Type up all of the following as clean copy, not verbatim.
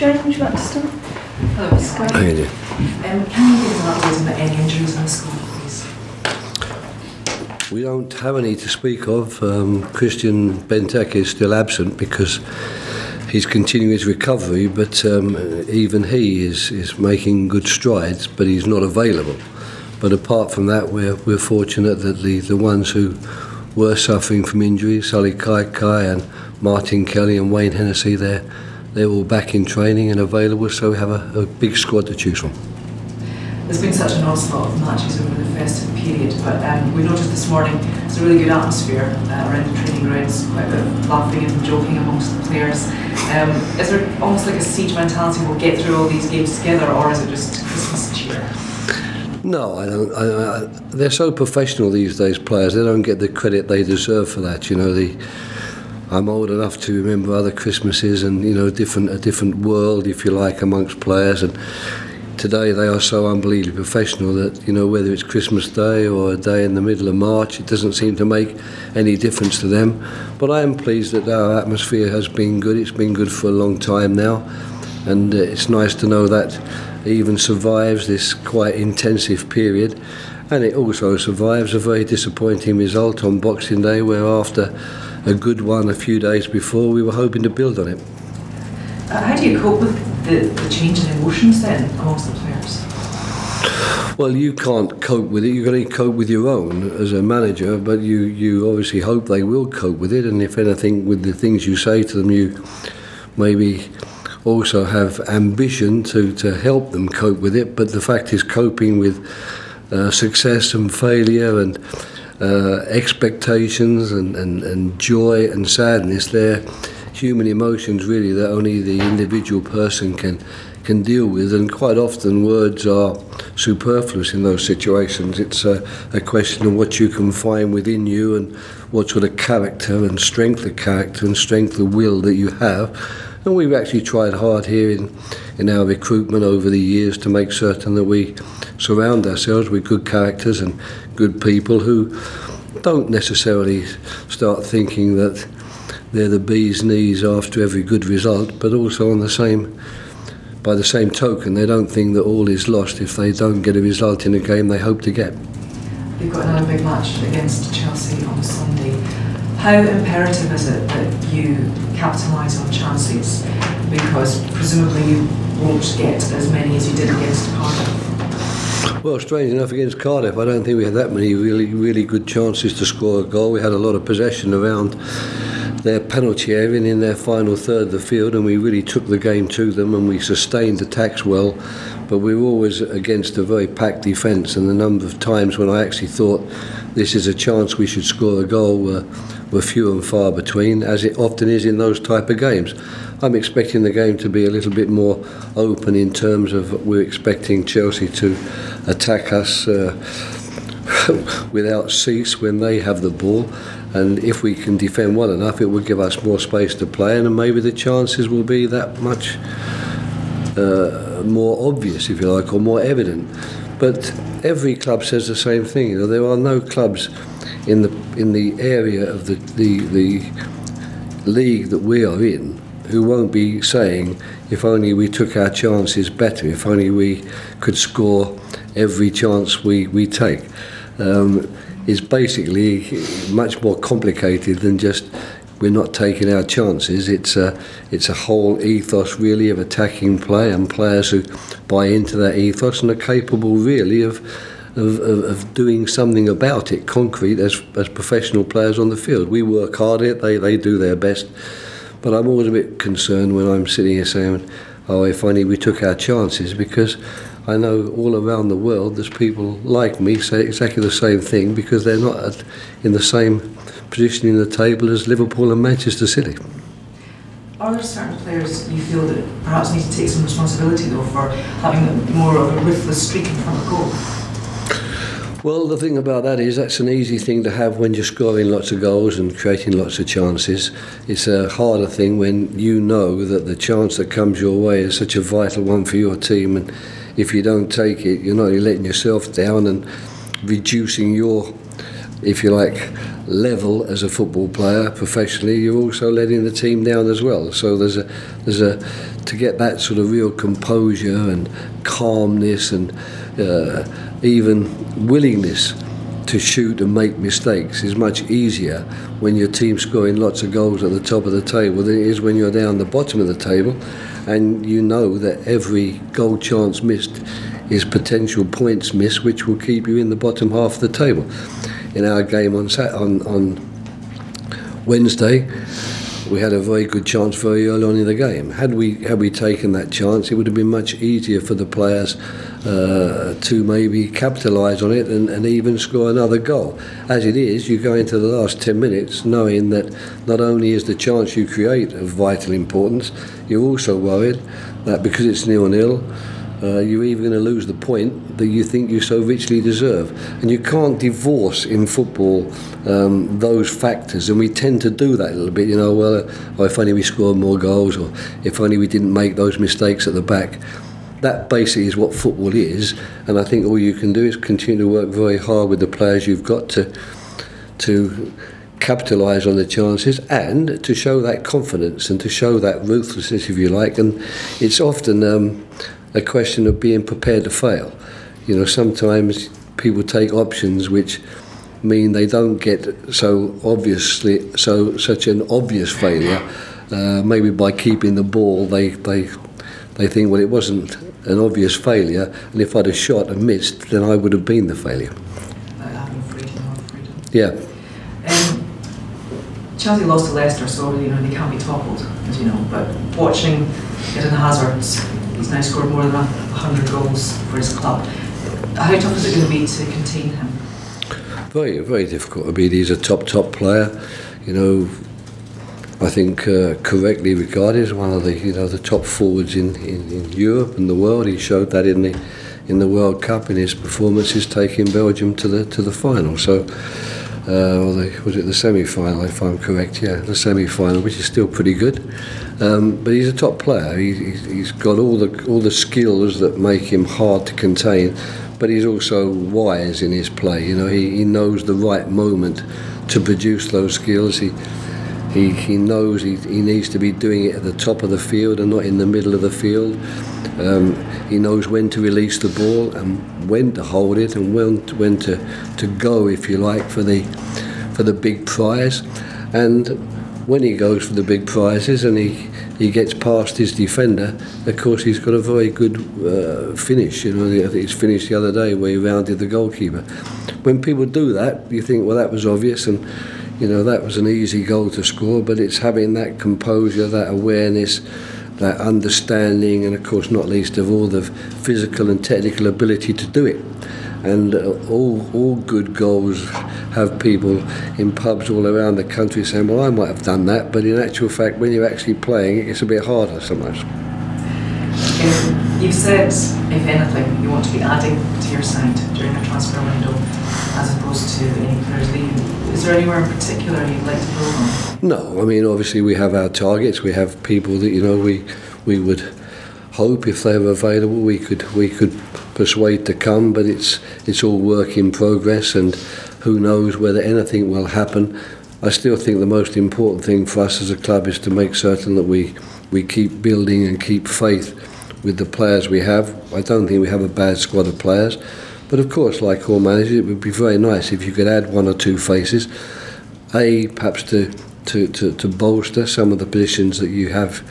Jane, would you like to start? Hello, Scott. How you doing? Can you give us an update on any injuries in the squad, please? We don't have any to speak of. Christian Benteke is still absent because he's continuing his recovery, but even he is making good strides, but he's not available. But apart from that, we're fortunate that the ones who were suffering from injuries, Sully Kai and Martin Kelly and Wayne Hennessy, they're all back in training and available, so we have a big squad to choose from. There's been such an onslaught of matches over the festive period, but we noticed this morning there's a really good atmosphere around the training grounds, quite a bit of laughing and joking amongst the players. Is there almost like a siege mentality, we'll get through all these games together, or is it just Christmas cheer? No, I don't. They're so professional these days, players. They don't get the credit they deserve for that. You know, I'm old enough to remember other Christmases and, you know, a different world, if you like, amongst players. And today they are so unbelievably professional that, you know, whether it's Christmas Day or a day in the middle of March, it doesn't seem to make any difference to them. But I am pleased that our atmosphere has been good. It's been good for a long time now. And it's nice to know that it even survives this quite intensive period. And it also survives a very disappointing result on Boxing Day, where after a good one a few days before, we were hoping to build on it. How do you cope with the change in emotions then amongst the players? Well, you can't cope with it. You've got to cope with your own as a manager, but you obviously hope they will cope with it. And if anything, with the things you say to them, you maybe also have ambition to help them cope with it. But the fact is, coping with success and failure and expectations and joy and sadness, they're human emotions really that only the individual person can deal with, and quite often words are superfluous in those situations. It's a question of what you can find within you and what sort of character and strength of will that you have. And we've actually tried hard here in our recruitment over the years to make certain that we surround ourselves with good characters and good people who don't necessarily start thinking that they're the bee's knees after every good result, but also by the same token, they don't think that all is lost if they don't get a result in a game they hope to get. You've got another big match against Chelsea on Sunday. How imperative is it that you capitalise on chances? Because presumably you won't get as many as you did against Cardiff. Well, strange enough, against Cardiff, I don't think we had that many really good chances to score a goal. We had a lot of possession around their penalty area and in their final third of the field, and we really took the game to them and we sustained attacks well. But we were always against a very packed defence, and the number of times when I actually thought this is a chance we should score a goal were few and far between, as it often is in those type of games. I'm expecting the game to be a little bit more open in terms of we're expecting Chelsea to attack us without cease when they have the ball. And if we can defend well enough, it will give us more space to play, and maybe the chances will be that much more obvious, if you like, or more evident. But every club says the same thing. You know, there are no clubs in the area of the league that we are in who won't be saying, if only we took our chances better, if only we could score every chance we take. It's basically much more complicated than just we're not taking our chances. It's a whole ethos really of attacking play, and players who buy into that ethos and are capable really of doing something about it, concrete, as professional players on the field. We work hard at it, they do their best. But I'm always a bit concerned when I'm sitting here saying, oh, if only we took our chances, because I know all around the world there's people like me say exactly the same thing, because they're not in the same position in the table as Liverpool and Manchester City. Are there certain players you feel that perhaps need to take some responsibility though for having more of a ruthless streak in front of goal? Well, the thing about that is that's an easy thing to have when you're scoring lots of goals and creating lots of chances. It's a harder thing when you know that the chance that comes your way is such a vital one for your team, and if you don't take it, you're not only letting yourself down and reducing your, if you like, level as a football player professionally, you're also letting the team down as well. So there's a to get that sort of real composure and calmness and even willingness to shoot and make mistakes is much easier when your team's scoring lots of goals at the top of the table than it is when you're down the bottom of the table, and you know that every goal chance missed is potential points missed, which will keep you in the bottom half of the table. In our game on Wednesday, we had a very good chance very early on in the game. Had we taken that chance, it would have been much easier for the players to maybe capitalise on it and even score another goal. As it is, you go into the last 10 minutes knowing that not only is the chance you create of vital importance, you're also worried that because it's 0-0, you're even going to lose the point that you think you so richly deserve. And you can't divorce in football those factors, and we tend to do that a little bit, you know, well, if only we scored more goals, or if only we didn't make those mistakes at the back. That basically is what football is, and I think all you can do is continue to work very hard with the players you've got to capitalise on the chances and to show that confidence and to show that ruthlessness, if you like. And it's often a question of being prepared to fail. You know, sometimes people take options which mean they don't get such an obvious failure. Maybe by keeping the ball, they think, well, it wasn't an obvious failure, and if I'd have shot and missed, then I would have been the failure. Yeah. Chelsea lost to Leicester, so you know they can't be toppled, as you know. But watching Eden Hazard's, he's now scored more than 100 goals for his club. How tough is it going to be to contain him? Very, very difficult. I mean, he's a top player. You know, I think correctly regarded as one of the top forwards in Europe and the world. He showed that in the World Cup in his performances, taking Belgium to the final. So. Was it the semi-final, if I'm correct? Yeah, the semi-final, which is still pretty good. But he's a top player. He's got all the skills that make him hard to contain, but he's also wise in his play. You know, he knows the right moment to produce those skills. He knows he needs to be doing it at the top of the field and not in the middle of the field. He knows when to release the ball and when to hold it and when to go, if you like, for the big prize. And when he goes for the big prizes and he gets past his defender, of course he's got a very good finish. You know, I think he's finished the other day where he rounded the goalkeeper. When people do that, you think, well, that was obvious, and you know, that was an easy goal to score, but it's having that composure, that awareness, that understanding, and of course not least of all the physical and technical ability to do it. And all good goals have people in pubs all around the country saying, well, I might have done that, but in actual fact when you're actually playing it gets a bit harder sometimes. You've said, if anything, you want to be adding to your side during the transfer window as opposed to any players leaving. Is there anywhere in particular you'd like to build on? No, I mean, obviously we have our targets. We have people that, you know, we would hope if they were available we could persuade to come, but it's all work in progress, and who knows whether anything will happen. I still think the most important thing for us as a club is to make certain that we keep building and keep faith with the players we have. I don't think we have a bad squad of players, but of course, like all managers, it would be very nice if you could add one or two faces, perhaps to bolster some of the positions that you have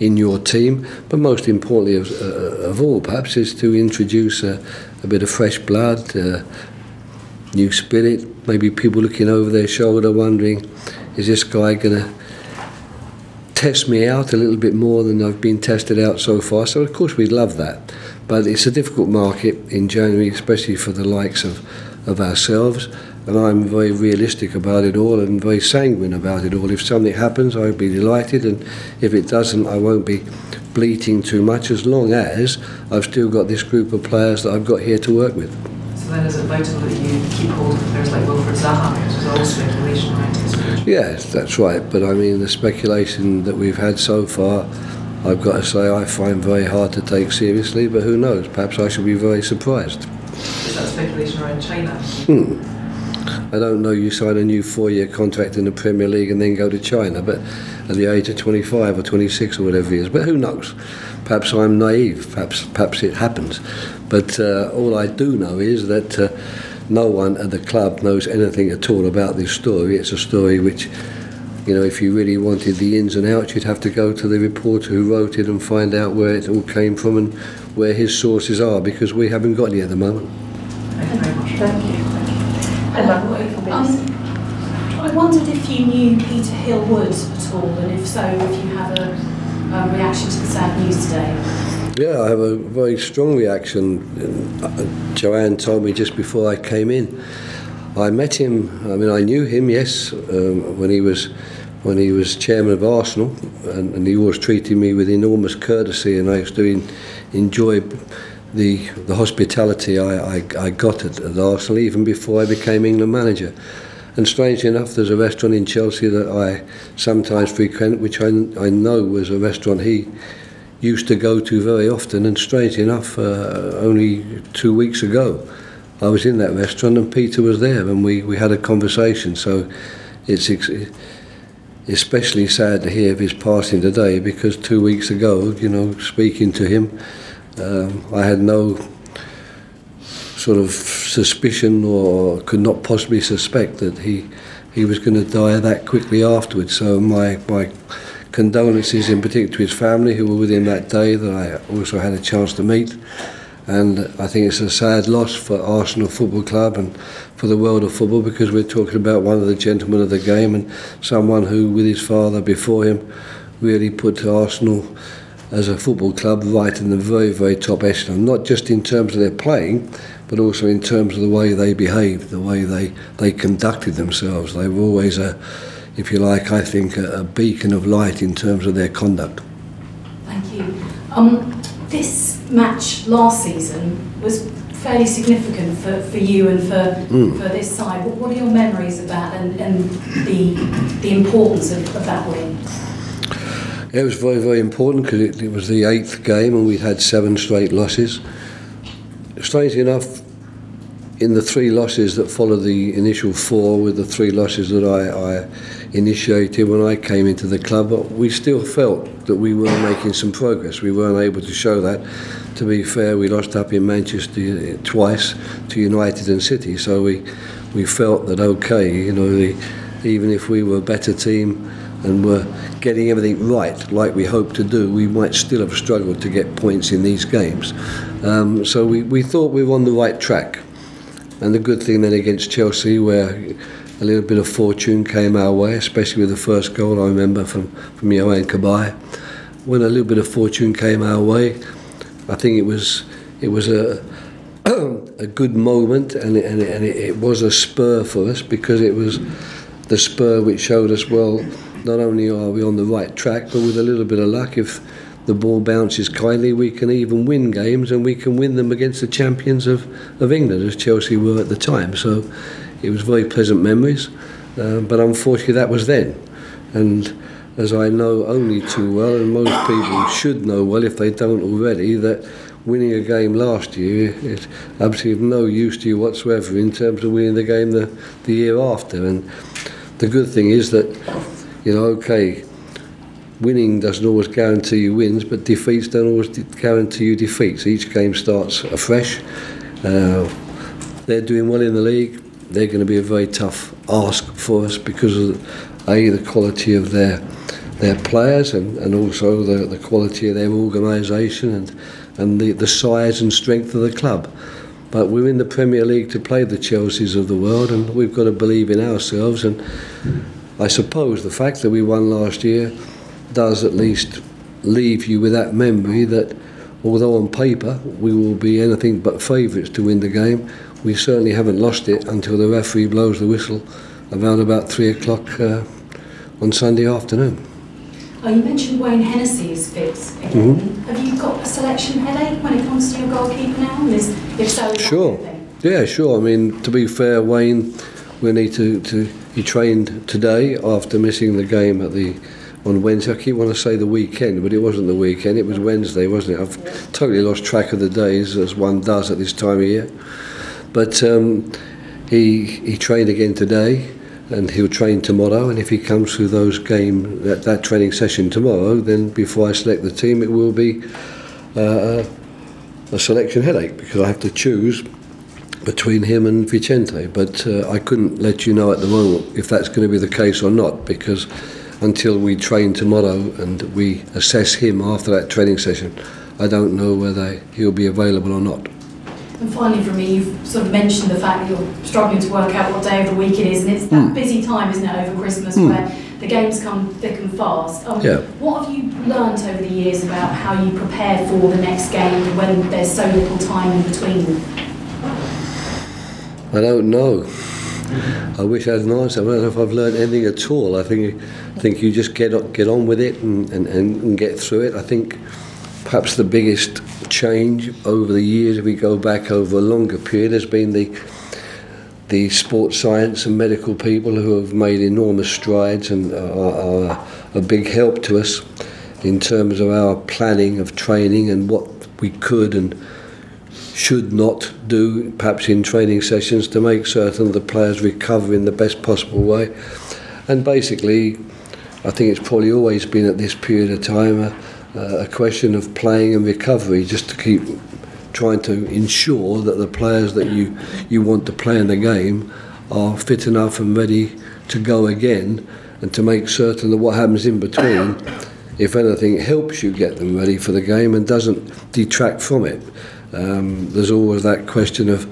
in your team, but most importantly of all perhaps is to introduce a bit of fresh blood, new spirit, maybe people looking over their shoulder wondering, is this guy going to test me out a little bit more than I've been tested out so far? So of course we'd love that, but it's a difficult market in January, especially for the likes of ourselves, and I'm very realistic about it all and very sanguine about it all. If something happens, I'll be delighted, and if it doesn't, I won't be bleating too much, as long as I've still got this group of players that I've got here to work with. So then is it vital that you keep hold of players like Wilfred Zaha, because there's all speculation around his future? Yes, that's right, but I mean the speculation that we've had so far, I've got to say I find very hard to take seriously, but who knows, perhaps I shall be very surprised. Is that speculation around China? I don't know you sign a new 4-year contract in the Premier League and then go to China, but at the age of 25 or 26 or whatever it is. But who knows? Perhaps I'm naive. Perhaps it happens. But all I do know is that no one at the club knows anything at all about this story. It's a story which, you know, if you really wanted the ins and outs, you'd have to go to the reporter who wrote it and find out where it all came from and where his sources are, because we haven't got any at the moment. Thank you very much. Thank you. I wondered if you knew Peter Hill-Wood at all, and if so, if you have a reaction to the sad news today. Yeah, I have a very strong reaction. Joanne told me just before I came in. I met him. I mean, I knew him, yes, when he was chairman of Arsenal, and he always treated me with enormous courtesy, and I used to enjoy the hospitality I got at Arsenal even before I became England manager. And strangely enough, there's a restaurant in Chelsea that I sometimes frequent, which I know was a restaurant he used to go to very often. And strangely enough, only 2 weeks ago, I was in that restaurant and Peter was there, and we had a conversation. So it's especially sad to hear of his passing today, because 2 weeks ago, you know, speaking to him, I had no sort of suspicion or could not possibly suspect that he was going to die that quickly afterwards. So my condolences in particular to his family who were with him that day, that I also had a chance to meet. And I think it's a sad loss for Arsenal Football Club and for the world of football, because we're talking about one of the gentlemen of the game and someone who, with his father before him, really put Arsenal as a football club right in the very, very top echelon, not just in terms of their playing, but also in terms of the way they behaved, the way they conducted themselves. They were always if you like, I think, a beacon of light in terms of their conduct. Thank you. This match last season was fairly significant for you and for this side. What are your memories of that and the importance of that win? It was very, very important because it was the 8th game and we'd had 7 straight losses. Strangely enough, in the 3 losses that followed the initial 4, with the 3 losses that I initiated when I came into the club, we still felt that we were making some progress. We weren't able to show that. To be fair, we lost up in Manchester twice to United and City, so we felt that, okay, you know, even if we were a better team and were getting everything right, like we hoped to do, we might still have struggled to get points in these games. So we thought we were on the right track. And the good thing then against Chelsea, where a little bit of fortune came our way, especially with the first goal, I remember, from Yohan Kabay. When a little bit of fortune came our way, I think it was a good moment, and it was a spur for us, because it was the spur which showed us, well, not only are we on the right track, but with a little bit of luck, if the ball bounces kindly, we can even win games, and we can win them against the champions of England, as Chelsea were at the time. So it was very pleasant memories, but unfortunately that was then. And as I know only too well, and most people should know well if they don't already, that winning a game last year is absolutely of no use to you whatsoever in terms of winning the game the year after. And the good thing is that, you know, okay, winning doesn't always guarantee you wins, but defeats don't always guarantee you defeats. Each game starts afresh. They're doing well in the league. They're going to be a very tough ask for us because of the quality of their players and also the quality of their organisation and the size and strength of the club. But we're in the Premier League to play the Chelseas of the world, and we've got to believe in ourselves. And I suppose the fact that we won last year does at least leave you with that memory that, although on paper we will be anything but favourites to win the game, we certainly haven't lost it until the referee blows the whistle around about 3 o'clock on Sunday afternoon. Oh, you mentioned Wayne Hennessy is fit again. Have you got a selection headache when it comes to your goalkeeper now? And if so, is sure. Yeah, sure. I mean, to be fair, Wayne, we need he trained today after missing the game on Wednesday. I keep wanting to say the weekend, but it wasn't the weekend. It was Wednesday, wasn't it? I've totally lost track of the days, as one does at this time of year. But he trained again today, and he'll train tomorrow. And if he comes through those that training session tomorrow, then before I select the team, it will be a selection headache, because I have to choose between him and Vicente. But I couldn't let you know at the moment if that's going to be the case or not, because until we train tomorrow and we assess him after that training session, I don't know whether he'll be available or not. And finally, for me, you've sort of mentioned the fact that you're struggling to work out what day of the week it is, and it's that busy time, isn't it, over Christmas, where the games come thick and fast. What have you learnt over the years about how you prepare for the next game when there's so little time in between them? I don't know. I wish I had an answer. I don't know if I've learned anything at all. I think you just get on with it and get through it. I think perhaps the biggest change over the years, if we go back over a longer period, has been the sports science and medical people who have made enormous strides and are a big help to us in terms of our planning of training and what we could and should not do, perhaps in training sessions, to make certain the players recover in the best possible way. And basically, I think it's probably always been at this period of time a question of playing and recovery, just to keep trying to ensure that the players that you want to play in the game are fit enough and ready to go again, and to make certain that what happens in between, if anything, helps you get them ready for the game and doesn't detract from it. There's always that question of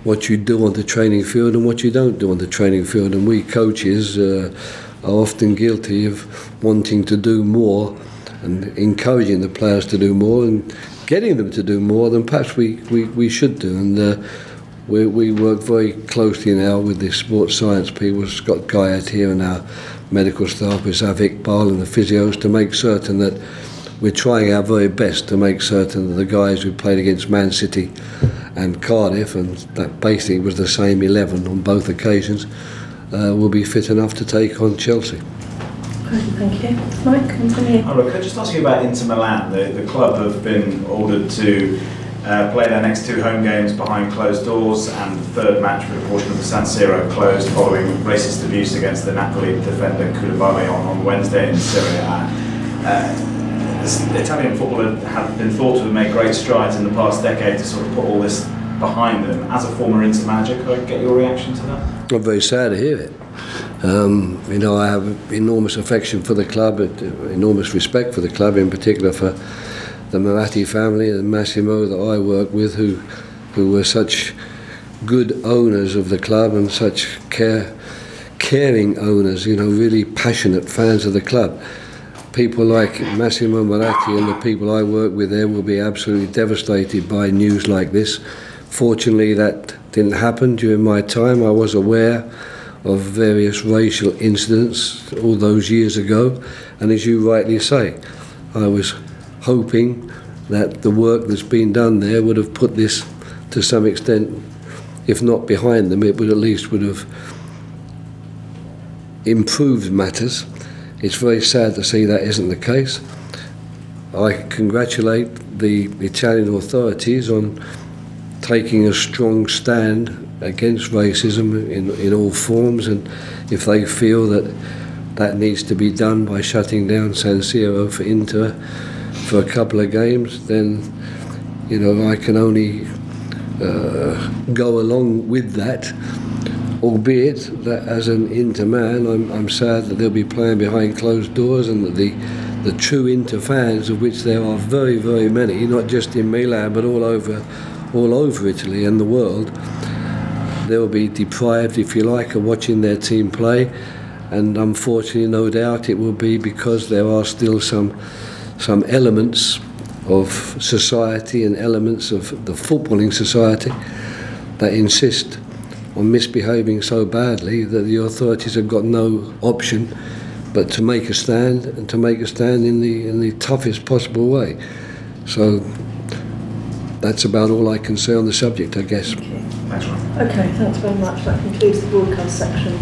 what you do on the training field and what you don't do on the training field, and we coaches are often guilty of wanting to do more and encouraging the players to do more and getting them to do more than perhaps we should do. And we work very closely now with the sports science people, Scott Guyat here, and our medical staff with Sav Iqbal and the physios, to make certain that we're trying our very best to make certain that the guys who played against Man City and Cardiff, and that basically was the same 11 on both occasions, will be fit enough to take on Chelsea. Thank you. Mike, continue. Could I just ask you about Inter Milan? The club have been ordered to play their next 2 home games behind closed doors, and the third match with a portion of the San Siro closed following racist abuse against the Napoli defender Koulibaly on Wednesday in Serie A. Italian football have been thought to have made great strides in the past decade to sort of put all this behind them. As a former Inter manager, could I get your reaction to that? I'm very sad to hear it. I have enormous affection for the club, enormous respect for the club, in particular for the Moratti family and Massimo that I work with, who were such good owners of the club and such caring owners, really passionate fans of the club. People like Massimo Moratti and the people I work with there will be absolutely devastated by news like this. Fortunately, that didn't happen during my time. I was aware of various racial incidents all those years ago, and as you rightly say, I was hoping that the work that's been done there would have put this to some extent, if not behind them, it would at least would have improved matters. It's very sad to see that isn't the case. I congratulate the Italian authorities on taking a strong stand against racism in all forms, and if they feel that needs to be done by shutting down San Siro for Inter for a couple of games, then I can only go along with that, albeit that as an Inter man I'm sad that they'll be playing behind closed doors, and that the true Inter fans, of which there are very, very many, not just in Milan but all over Italy and the world, they'll be deprived, if you like, of watching their team play. And unfortunately, no doubt it will be because there are still some elements of society and elements of the footballing society that insist on misbehaving so badly that the authorities have got no option but to make a stand, and to make a stand in the toughest possible way. So that's about all I can say on the subject, I guess. Okay, thanks very much. That concludes the broadcast section.